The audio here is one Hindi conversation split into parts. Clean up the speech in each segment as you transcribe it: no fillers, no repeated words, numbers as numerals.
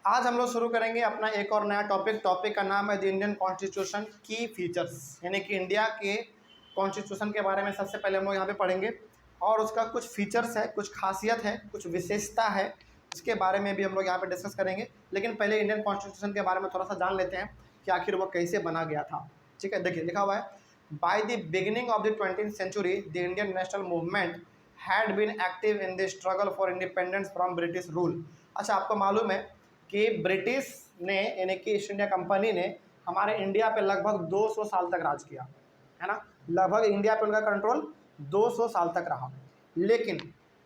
आज हम लोग शुरू करेंगे अपना एक और नया टॉपिक का नाम है द इंडियन कॉन्स्टिट्यूशन की फीचर्स, यानी कि इंडिया के कॉन्स्टिट्यूशन के बारे में सबसे पहले हम लोग यहाँ पे पढ़ेंगे और उसका कुछ फीचर्स है, कुछ खासियत है, कुछ विशेषता है, इसके बारे में भी हम लोग यहाँ पे डिस्कस करेंगे। लेकिन पहले इंडियन कॉन्स्टिट्यूशन के बारे में थोड़ा सा जान लेते हैं कि आखिर वो कैसे बना गया था। ठीक है, देखिए लिखा हुआ है, by the beginning of the 20th century the Indian national movement had been active in the struggle for independence from British rule. अच्छा, आपको मालूम है कि ब्रिटिश ने यानी कि ईस्ट इंडिया कंपनी ने हमारे इंडिया पे लगभग 200 साल तक राज किया, है ना। लगभग इंडिया पे उनका कंट्रोल 200 साल तक रहा। लेकिन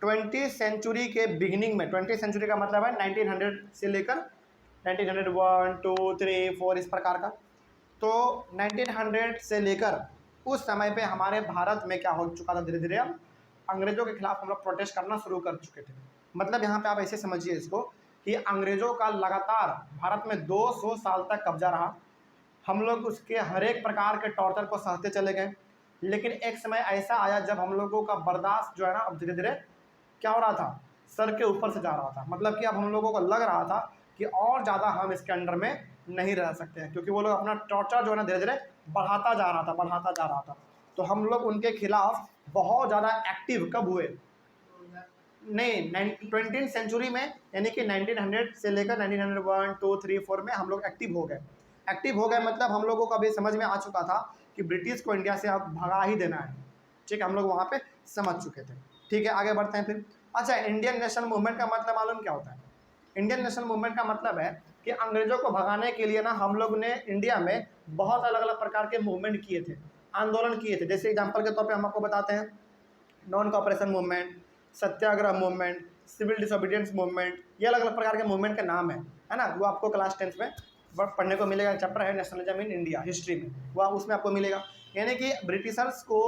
20th सेंचुरी के बिगिनिंग में, 20th सेंचुरी का मतलब है 1900 से लेकर 1900 1 2 3 4 इस प्रकार का, तो 1900 से लेकर उस समय पे हमारे भारत में क्या हो चुका था, धीरे धीरे हम अंग्रेज़ों के खिलाफ हम लोग प्रोटेस्ट करना शुरू कर चुके थे। मतलब यहाँ पे आप ऐसे समझिए इसको कि अंग्रेज़ों का लगातार भारत में 200 साल तक कब्जा रहा। हम लोग उसके हर एक प्रकार के टॉर्चर को सहते चले गए। लेकिन एक समय ऐसा आया जब हम लोगों का बर्दाश्त जो है ना, अब धीरे धीरे क्या हो रहा था, सर के ऊपर से जा रहा था। मतलब कि अब हम लोगों को लग रहा था कि और ज़्यादा हम इसके अंडर में नहीं रह सकते हैं, क्योंकि वो लोग अपना टॉर्चर जो है ना धीरे धीरे बढ़ाता जा रहा था। तो हम लोग उनके खिलाफ बहुत ज़्यादा एक्टिव कब हुए, नहीं 20th सेंचुरी में, यानी कि 1900 से लेकर 1900 1 2 3 4 में हम लोग एक्टिव हो गए। मतलब हम लोगों को अभी समझ में आ चुका था कि ब्रिटिश को इंडिया से अब भगा ही देना है। ठीक है, हम लोग वहाँ पे समझ चुके थे। ठीक है, आगे बढ़ते हैं फिर। अच्छा, इंडियन नेशनल मूवमेंट का मतलब मालूम क्या होता है? इंडियन नेशनल मूवमेंट का मतलब है कि अंग्रेज़ों को भगाने के लिए ना हम लोग ने इंडिया में बहुत अलग अलग प्रकार के मूवमेंट किए थे, आंदोलन किए थे। जैसे एग्जाम्पल के तौर पर हम आपको बताते हैं, नॉन कॉपरेशन मूवमेंट, सत्याग्रह मूवमेंट, सिविल डिसोबीडियंस मूवमेंट, ये अलग अलग प्रकार के मूवमेंट के नाम है ना। वो आपको क्लास 10th में पढ़ने को मिलेगा। चैप्टर है नेशनलिज्म इन इंडिया हिस्ट्री में, वो उसमें आपको मिलेगा। यानी कि ब्रिटिशर्स को,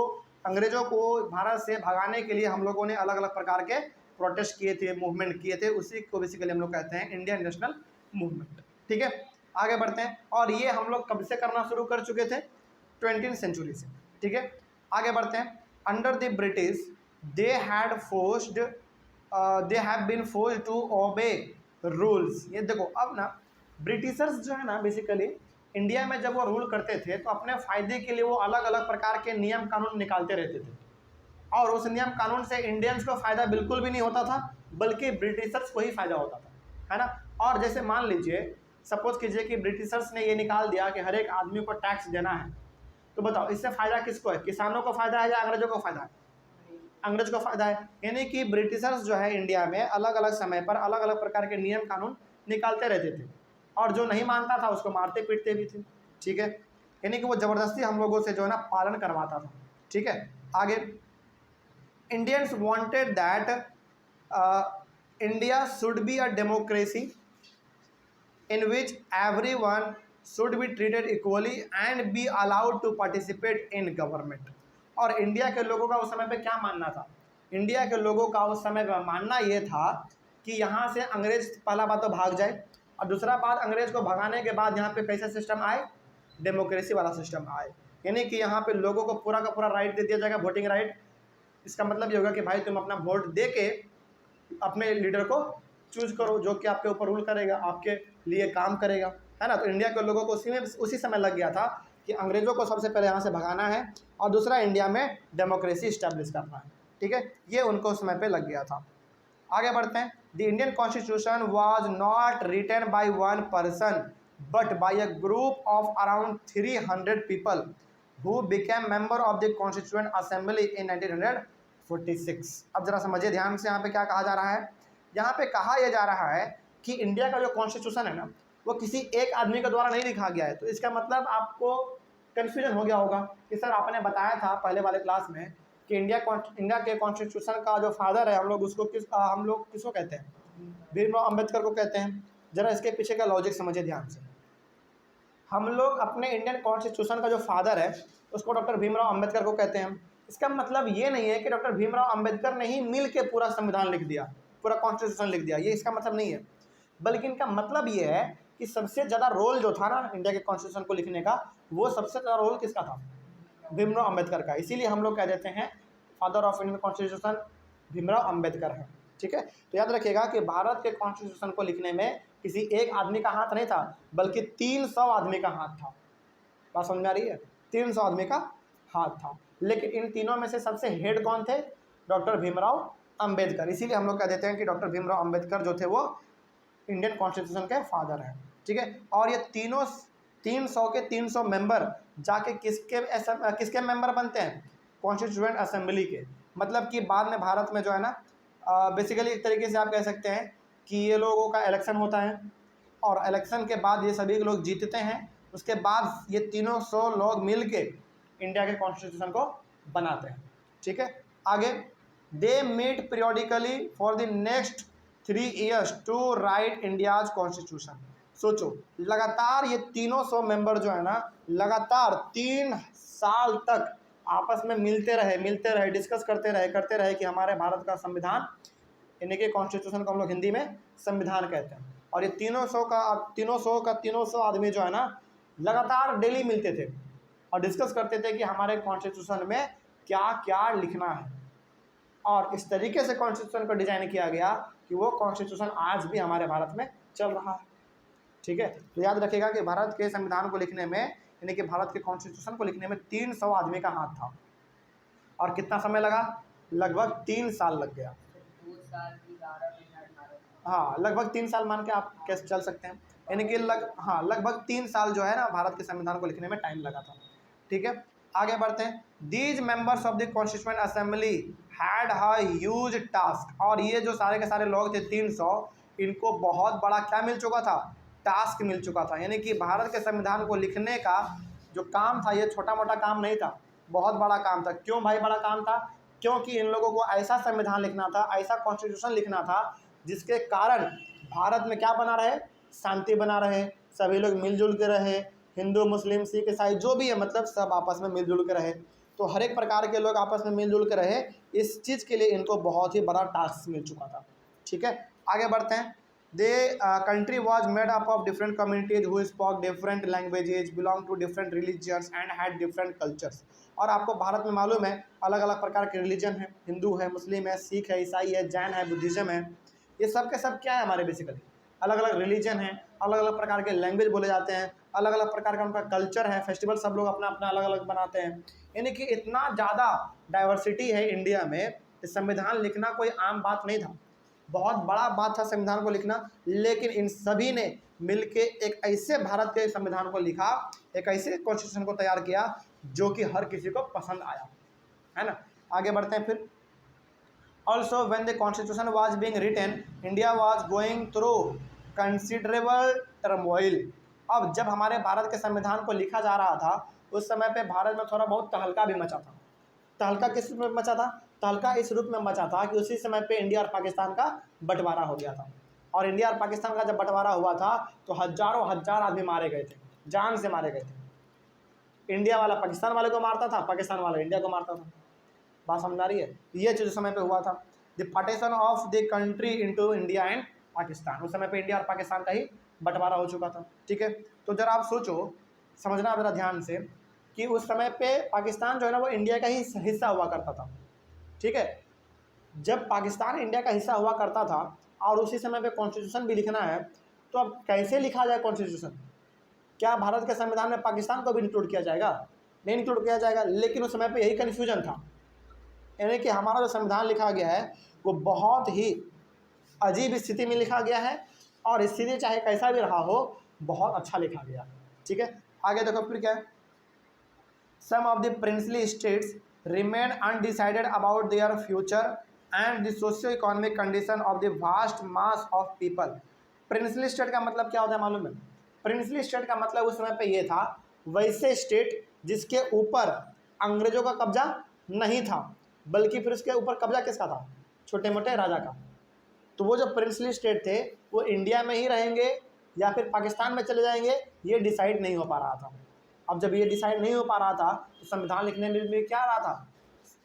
अंग्रेज़ों को भारत से भगाने के लिए हम लोगों ने अलग अलग प्रकार के प्रोटेस्ट किए थे, मूवमेंट किए थे। उसी को बेसिकली हम लोग कहते हैं इंडियन नेशनल मूवमेंट। ठीक है, आगे बढ़ते हैं। और ये हम लोग कब से करना शुरू कर चुके थे? 20th सेंचुरी से। ठीक है, आगे बढ़ते हैं। Under the British they have been forced to obey rules। ये देखो, अब ना ब्रिटिशर्स जो है ना बेसिकली इंडिया में जब वो रूल करते थे तो अपने फ़ायदे के लिए वो अलग अलग प्रकार के नियम कानून निकालते रहते थे, और उस नियम कानून से इंडियंस को फ़ायदा बिल्कुल भी नहीं होता था, बल्कि ब्रिटिशर्स को ही फ़ायदा होता था, है ना। और जैसे मान लीजिए, सपोज कीजिए कि ब्रिटिशर्स ने ये निकाल दिया कि हर एक आदमी को टैक्स देना है, तो बताओ इससे फ़ायदा किसको है? किसानों को फ़ायदा है या अंग्रेज़ों को फ़ायदा है? अंग्रेज को फायदा है। यानी कि ब्रिटिशर्स जो है इंडिया में अलग अलग समय पर अलग अलग प्रकार के नियम कानून निकालते रहते थे, और जो नहीं मानता था उसको मारते पीटते भी थे। ठीक है, यानी कि वो ज़बरदस्ती हम लोगों से जो है ना पालन करवाता था। ठीक है, आगे, Indians wanted that India should be a democracy in which everyone should be treated equally and be allowed to participate in government। और इंडिया के लोगों का उस समय पे क्या मानना था? इंडिया के लोगों का उस समय पे मानना ये था कि यहाँ से अंग्रेज़ पहला बात तो भाग जाए, और दूसरा बात, अंग्रेज़ को भगाने के बाद यहाँ पे कैसा सिस्टम आए? डेमोक्रेसी वाला सिस्टम आए। यानी कि यहाँ पे लोगों को पूरा का पूरा राइट दे दिया जाएगा, वोटिंग राइट। इसका मतलब ये होगा कि भाई तुम अपना वोट दे के अपने लीडर को चूज करो, जो कि आपके ऊपर रूल करेगा, आपके लिए काम करेगा, है ना। तो इंडिया के लोगों को उसी समय लग गया था कि अंग्रेज़ों को सबसे पहले यहाँ से भगाना है, और दूसरा इंडिया में डेमोक्रेसी इस्टेब्लिश करना है। ठीक है, ये उनको उस समय पे लग गया था। आगे बढ़ते हैं। The Indian constitution was not written by one person but by a group of around 300 people who became member of the constituent assembly in 1946। अब जरा समझिए ध्यान से, यहाँ पे क्या कहा जा रहा है? यहाँ पे कहा यह जा रहा है कि इंडिया का जो कॉन्स्टिट्यूशन है ना, वो किसी एक आदमी के द्वारा नहीं लिखा गया है। तो इसका मतलब आपको कन्फ्यूजन हो गया होगा कि सर आपने बताया था पहले वाले क्लास में कि इंडिया के कॉन्स्टिट्यूशन का जो फादर है, हम लोग किसको कहते हैं? भीमराव अम्बेडकर को कहते हैं। जरा इसके पीछे का लॉजिक समझिए ध्यान से। हम लोग अपने इंडियन कॉन्स्टिट्यूशन का जो फादर है उसको डॉक्टर भीमराव अम्बेडकर को कहते हैं। इसका मतलब ये नहीं है कि डॉक्टर भीमराव अम्बेडकर ने ही मिल के पूरा संविधान लिख दिया, पूरा कॉन्स्टिट्यूशन लिख दिया, ये इसका मतलब नहीं है। बल्कि इनका मतलब ये है कि सबसे ज़्यादा रोल जो था ना इंडिया के कॉन्स्टिट्यूशन को लिखने का, वो सबसे ज़्यादा रोल किसका था? भीमराव अम्बेडकर का। इसीलिए हम लोग कह देते हैं father of Indian constitution Bhimrao Ambedkar है। ठीक है। तो याद रखिएगा कि भारत के कॉन्स्टिट्यूशन को लिखने में किसी एक आदमी का हाथ नहीं था, बल्कि 300 आदमी का हाथ था। बात समझ में आ रही है? 300 आदमी का हाथ था। लेकिन इन तीनों में से सबसे हेड कौन थे? डॉक्टर भीमराव अंबेडकर। इसीलिए हम लोग कह देते हैं कि डॉक्टर भीमराव अंबेडकर जो थे वो इंडियन कॉन्स्टिट्यूशन के फादर हैं। ठीक है। और ये तीनों 300 के 300 मेंबर जाके किसके मेंबर बनते हैं? कॉन्स्टिट्यूएंट असेंबली के। मतलब कि बाद में भारत में जो है ना, बेसिकली एक तरीके से आप कह सकते हैं कि ये लोगों का इलेक्शन होता है और इलेक्शन के बाद ये सभी लोग जीतते हैं। उसके बाद ये 300 लोग मिल के इंडिया के कॉन्स्टिट्यूशन को बनाते हैं। ठीक है। आगे, they meet periodically for the next 3 years to write India's constitution. सोचो, लगातार ये 300 मेंबर जो है ना, लगातार 3 साल तक आपस में मिलते रहे, डिस्कस करते रहे कि हमारे भारत का संविधान, यानी कि कॉन्स्टिट्यूशन को हम लोग हिंदी में संविधान कहते हैं। और ये 300 आदमी जो है ना, लगातार डेली मिलते थे और डिस्कस करते थे कि हमारे कॉन्स्टिट्यूशन में क्या क्या लिखना है। और इस तरीके से कॉन्स्टिट्यूशन को डिजाइन किया गया कि वो कॉन्स्टिट्यूशन आज भी हमारे भारत में चल रहा है। ठीक है। तो याद रखिएगा कि भारत के संविधान को लिखने में, यानी कि भारत के कॉन्स्टिट्यूशन को लिखने में 300 आदमी का हाथ था। और कितना समय लगा? लगभग 3 साल लग गया। 2 साल की 12 महीना। हाँ, लगभग 3 साल मान के आप कैसे चल सकते हैं, यानी कि लगभग 3 साल जो है ना भारत के संविधान को लिखने में टाइम लगा था। ठीक है। आगे बढ़ते हैं। These members of the constituent assembly had huge task. और ये जो सारे के सारे लोग थे 300, इनको बहुत बड़ा क्या मिल चुका था? टास्क मिल चुका था। यानी कि भारत के संविधान को लिखने का जो काम था, ये छोटा मोटा काम नहीं था, बहुत बड़ा काम था। क्यों भाई बड़ा काम था? क्योंकि इन लोगों को ऐसा संविधान लिखना था, ऐसा कॉन्स्टिट्यूशन लिखना था जिसके कारण भारत में क्या बना रहे? शांति बना रहे, सभी लोग मिलजुल के रहे, हिंदू मुस्लिम सिख ईसाई जो भी है, मतलब सब आपस में मिलजुल के रहे। तो हर एक प्रकार के लोग आपस में मिलजुल के रहे। इस चीज़ के लिए इनको बहुत ही बड़ा टास्क मिल चुका था। ठीक है। आगे बढ़ते हैं। The country was made up of different communities who spoke different languages, belong to different religions and had different cultures. और आपको भारत में मालूम है अलग अलग प्रकार के रिलीजन है, हिंदू है, मुस्लिम है, सिख है, ईसाई है, जैन है, बुद्धिज़्म है। ये सब के सब क्या है? हमारे बेसिकली अलग अलग रिलीजन है, अलग अलग प्रकार के लैंग्वेज बोले जाते हैं, अलग अलग प्रकार का उनका कल्चर है, फेस्टिवल सब लोग अपना अपना अलग अलग बनाते हैं। यानी कि इतना ज़्यादा डाइवर्सिटी है इंडिया में, संविधान लिखना कोई आम बात नहीं था, बहुत बड़ा बात था संविधान को लिखना। लेकिन इन सभी ने मिलके एक ऐसे भारत के संविधान को लिखा, एक ऐसे कॉन्स्टिट्यूशन को तैयार किया जो कि हर किसी को पसंद आया, है ना। आगे बढ़ते हैं फिर। Also, when the constitution was being written, India was going through considerable turmoil. अब जब हमारे भारत के संविधान को लिखा जा रहा था, उस समय पे भारत में थोड़ा बहुत तहलका भी मचा था। तहलका किस रूप में मचा था? तहलका इस रूप में मचा था कि उसी समय पे इंडिया और पाकिस्तान का बंटवारा हो गया था। और इंडिया और पाकिस्तान का जब बंटवारा हुआ था तो हजारों हजार आदमी मारे गए थे, जान से मारे गए थे। इंडिया वाला पाकिस्तान वाले को मारता था, पाकिस्तान वाला इंडिया को मारता था। बात समझ आ रही है? ये चीज़ उस समय पे हुआ था। The partition of the country into India and Pakistan, उस समय पे इंडिया और पाकिस्तान का ही बंटवारा हो चुका था। ठीक है। तो जरा आप सोचो, समझना जरा ध्यान से कि उस समय पे पाकिस्तान जो है ना वो इंडिया का ही हिस्सा हुआ करता था। ठीक है। जब पाकिस्तान इंडिया का हिस्सा हुआ करता था और उसी समय पे कॉन्स्टिट्यूशन भी लिखना है, तो अब कैसे लिखा जाए कॉन्स्टिट्यूशन? क्या भारत के संविधान में पाकिस्तान को भी इंक्लूड किया जाएगा? नहीं इंक्लूड किया जाएगा। लेकिन उस समय पे यही कन्फ्यूजन था, यानी कि हमारा जो संविधान लिखा गया है वो बहुत ही अजीब स्थिति में लिखा गया है, और स्थिति चाहे कैसा भी रहा हो, बहुत अच्छा लिखा गया। ठीक है। आगे देखो फिर क्या है। Some of the princely states remain undecided about their future and the socio economic condition of the vast mass of people. Princely state का मतलब क्या होता है मालूम है? प्रिंसली स्टेट का मतलब उस समय पे ये था, वैसे स्टेट जिसके ऊपर अंग्रेजों का कब्जा नहीं था, बल्कि फिर उसके ऊपर कब्जा किसका था? छोटे मोटे राजा का। तो वो जो प्रिंसली स्टेट थे वो इंडिया में ही रहेंगे या फिर पाकिस्तान में चले जाएंगे, ये डिसाइड नहीं हो पा रहा था। अब जब ये डिसाइड नहीं हो पा रहा था तो संविधान लिखने में क्या आ रहा था?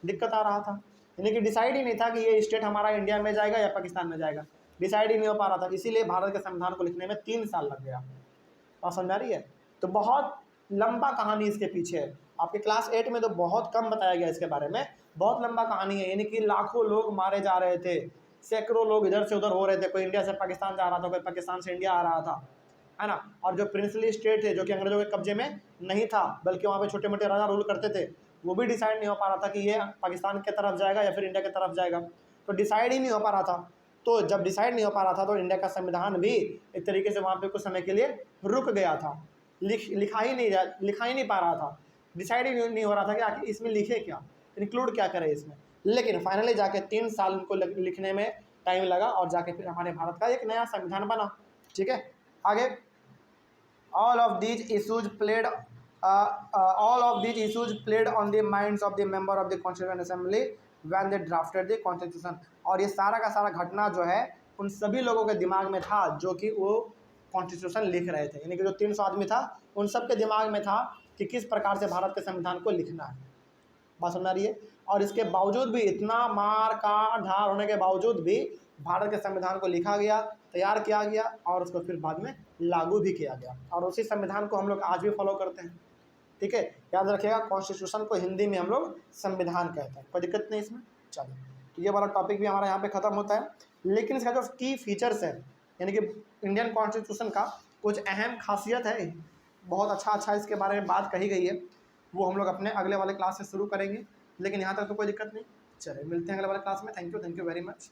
दिक्कत आ रहा था। यानी कि डिसाइड ही नहीं था कि ये स्टेट हमारा इंडिया में जाएगा या पाकिस्तान में जाएगा, डिसाइड ही नहीं हो पा रहा था। इसीलिए भारत के संविधान को लिखने में 3 साल लग गया। और समझ आ रही है? तो बहुत लंबा कहानी इसके पीछे है। आपके क्लास 8 में तो बहुत कम बताया गया इसके बारे में, बहुत लंबा कहानी है। यानी कि लाखों लोग मारे जा रहे थे, सैकड़ों लोग इधर से उधर हो रहे थे, कोई इंडिया से पाकिस्तान जा रहा था, कोई पाकिस्तान से इंडिया आ रहा था, है ना। और जो प्रिंसली स्टेट थे जो कि अंग्रेजों के कब्जे में नहीं था, बल्कि वहाँ पे छोटे मोटे राजा रूल करते थे, वो भी डिसाइड नहीं हो पा रहा था कि ये पाकिस्तान की तरफ जाएगा या फिर इंडिया की तरफ जाएगा, तो डिसाइड ही नहीं हो पा रहा था। तो जब डिसाइड नहीं हो पा रहा था तो इंडिया का संविधान भी एक तरीके से वहाँ पे कुछ समय के लिए रुक गया था, लिखा ही नहीं पा रहा था, डिसाइड ही नहीं हो रहा था कि आखिर इसमें लिखे क्या, इंक्लूड क्या करें इसमें। लेकिन फाइनली जाके 3 साल उनको लिखने में टाइम लगा और जाके फिर हमारे भारत का एक नया संविधान बना। ठीक है, आगे all of these issues played on the minds of the member of the Constituent Assembly when they drafted the Constitution। और ये सारा का सारा घटना जो है उन सभी लोगों के दिमाग में था जो कि वो कॉन्स्टिट्यूशन लिख रहे थे, यानी कि जो 300 आदमी था उन सब के दिमाग में था कि किस प्रकार से भारत के संविधान को लिखना है। बात सुन रही है। और इसके बावजूद भी, इतना मार काट ढार होने के बावजूद भी भारत के संविधान को लिखा गया, तैयार किया गया और उसको फिर बाद में लागू भी किया गया, और उसी संविधान को हम लोग आज भी फॉलो करते हैं। ठीक है, याद रखिएगा, कॉन्स्टिट्यूशन को हिंदी में हम लोग संविधान कहते हैं, कोई दिक्कत नहीं इसमें। चलिए, तो ये वाला टॉपिक भी हमारा यहाँ पे ख़त्म होता है। लेकिन इसका जो की फीचर्स है, यानी कि इंडियन कॉन्स्टिट्यूशन का कुछ अहम खासियत है, बहुत अच्छा इसके बारे में बात कही गई है, वो हम लोग अपने अगले वाले क्लास से शुरू करेंगे। लेकिन यहाँ तक तो कोई दिक्कत नहीं। चलिए, मिलते हैं अगले वाले क्लास में। Thank you very much.